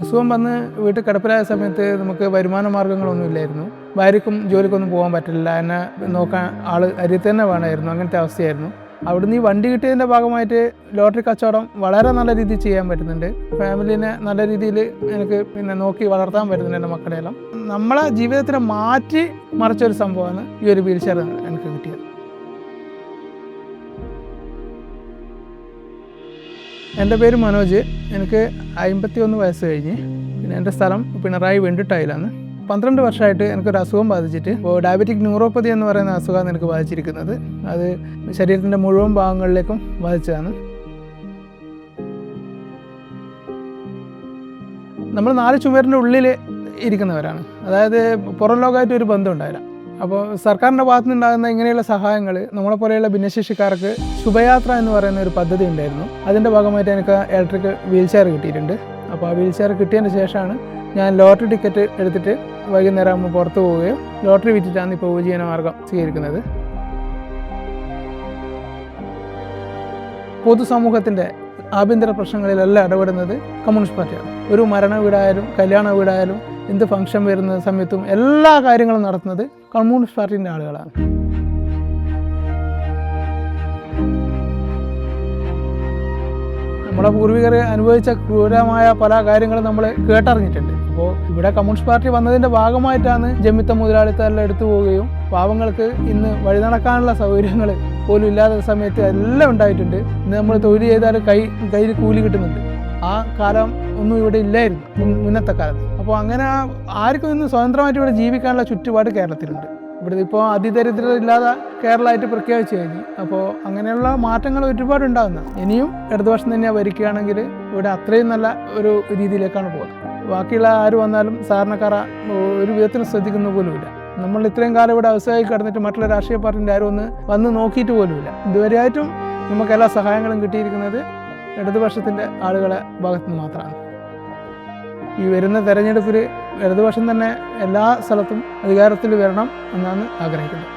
അസുഖം വന്ന് വീട്ടിൽ കിടപ്പിലായ സമയത്ത് നമുക്ക് വരുമാന മാർഗ്ഗങ്ങളൊന്നും ഇല്ലായിരുന്നു. ഭാര്യയ്ക്കും ജോലിക്കൊന്നും പോകാൻ പറ്റില്ല, എന്നെ നോക്കാൻ ആൾ അരിയത്ത് തന്നെ വേണമായിരുന്നു. അങ്ങനത്തെ അവസ്ഥയായിരുന്നു. അവിടുന്ന് ഈ വണ്ടി കിട്ടിയതിൻ്റെ ഭാഗമായിട്ട് ലോട്ടറി കച്ചവടം വളരെ നല്ല രീതിയിൽ ചെയ്യാൻ പറ്റുന്നുണ്ട്. ഫാമിലിനെ നല്ല രീതിയിൽ എനിക്ക് നോക്കി വളർത്താൻ പറ്റുന്നുണ്ട്, എൻ്റെ മക്കളെല്ലാം. നമ്മളെ ജീവിതത്തിനെ മാറ്റി മറിച്ചൊരു സംഭവമാണ് ഈ ഒരു വീൽ ചെയർ എനിക്ക് കിട്ടിയത്. എൻ്റെ പേര് മനോജ്. എനിക്ക് 51 വയസ്സ് കഴിഞ്ഞ്. പിന്നെ എൻ്റെ സ്ഥലം പിണറായി വെണ്ടിട്ടായിലാണ്. 12 വർഷമായിട്ട് എനിക്കൊരു അസുഖം ബാധിച്ചിട്ട്, ഇപ്പോൾ ഡയബറ്റിക് ന്യൂറോപ്പതി എന്ന് പറയുന്ന അസുഖമാണ് എനിക്ക് ബാധിച്ചിരിക്കുന്നത്. അത് ശരീരത്തിൻ്റെ മുഴുവൻ ഭാഗങ്ങളിലേക്കും ബാധിച്ചതാണ്. നമ്മൾ 4 ചുമരിൻ്റെ ഉള്ളിൽ ഇരിക്കുന്നവരാണ്. അതായത് പുറം ലോകമായിട്ട് ഒരു ബന്ധം ഉണ്ടായില്ല. അപ്പോൾ സർക്കാരിൻ്റെ ഭാഗത്തു നിന്നുണ്ടാകുന്ന ഇങ്ങനെയുള്ള സഹായങ്ങൾ നമ്മളെപ്പോലെയുള്ള ഭിന്നശേഷിക്കാർക്ക് ശുഭയാത്ര എന്ന് പറയുന്ന ഒരു പദ്ധതി ഉണ്ടായിരുന്നു. അതിൻ്റെ ഭാഗമായിട്ട് എനിക്ക് ഇലക്ട്രിക് വീൽ ചെയർ കിട്ടിയിട്ടുണ്ട്. അപ്പോൾ ആ വീൽ ചെയർ കിട്ടിയതിന് ശേഷമാണ് ഞാൻ ലോട്ടറി ടിക്കറ്റ് എടുത്തിട്ട് വൈകുന്നേരം ആകുമ്പോൾ പുറത്ത് പോവുകയും ലോട്ടറി വിറ്റിട്ടാണ് ഇപ്പോൾ ഉപജീവന മാർഗം സ്വീകരിക്കുന്നത്. പൊതുസമൂഹത്തിൻ്റെ ആഭ്യന്തര പ്രശ്നങ്ങളിലെല്ലാം ഇടപെടുന്നത് കമ്മ്യൂണിസ്റ്റ് പാർട്ടിയാണ്. ഒരു മരണ വീടായാലും കല്യാണ വീടായാലും എന്ത് ഫംഗ്ഷൻ വരുന്ന സമയത്തും എല്ലാ കാര്യങ്ങളും നടത്തുന്നത് കമ്മ്യൂണിസ്റ്റ് പാർട്ടീൻ്റെ ആളുകളാണ്. നമ്മുടെ പൂർവികർ അനുഭവിച്ച ക്രൂരമായ പല കാര്യങ്ങളും നമ്മൾ കേട്ടറിഞ്ഞിട്ടുണ്ട്. അപ്പോൾ ഇവിടെ കമ്മ്യൂണിസ്റ്റ് പാർട്ടി വന്നതിൻ്റെ ഭാഗമായിട്ടാണ് ജമ്മിത്ത മുതലാളിത്തമെല്ലാം എടുത്തു പോവുകയും പാവങ്ങൾക്ക് ഇന്ന് വഴി നടക്കാനുള്ള സൗകര്യങ്ങൾ പോലും ഇല്ലാത്ത സമയത്ത് എല്ലാം ഉണ്ടായിട്ടുണ്ട്. ഇന്ന് നമ്മൾ തൊഴിൽ ചെയ്താൽ കയ്യിൽ കൂലി കിട്ടുന്നുണ്ട്. ആ കാലം ഒന്നും ഇവിടെ ഇല്ലായിരുന്നു മുന്നത്തെ കാലത്ത്. അപ്പോൾ അങ്ങനെ ആർക്കും ഇന്ന് സ്വതന്ത്രമായിട്ട് ഇവിടെ ജീവിക്കാനുള്ള ചുറ്റുപാട് കേരളത്തിലുണ്ട്. ഇവിടെ ഇപ്പോൾ അതിദരിദ്രത ഇല്ലാതെ കേരളമായിട്ട് പ്രഖ്യാപിച്ചു കഴിഞ്ഞു. അപ്പോൾ അങ്ങനെയുള്ള മാറ്റങ്ങൾ ഒരുപാട് ഉണ്ടാകുന്നത്. ഇനിയും ഇടതുപക്ഷം തന്നെ ഭരിക്കുകയാണെങ്കിൽ ഇവിടെ അത്രയും നല്ല ഒരു രീതിയിലേക്കാണ് പോകുന്നത്. ബാക്കിയുള്ള ആര് വന്നാലും സാധാരണക്കാർ ഒരു വിധത്തിൽ ശ്രദ്ധിക്കുന്ന പോലുമില്ല. നമ്മൾ ഇത്രയും കാലം ഇവിടെ അവസ്ഥയായി കിടന്നിട്ട് മറ്റുള്ള രാഷ്ട്രീയ പാർട്ടിൻ്റെ ആരും ഒന്ന് വന്ന് നോക്കിയിട്ട് പോലുമില്ല. ഇതുവരെയായിട്ടും നമുക്ക് എല്ലാ സഹായങ്ങളും കിട്ടിയിരിക്കുന്നത് ഇടതുപക്ഷത്തിൻ്റെ ആളുകളെ ഭാഗത്തുനിന്ന് മാത്രമാണ്. ഈ വരുന്ന തെരഞ്ഞെടുപ്പിൽ ഇടതുപക്ഷം തന്നെ എല്ലാ സ്ഥലത്തും അധികാരത്തിൽ വരണം എന്നാണ് ആഗ്രഹിക്കുന്നത്.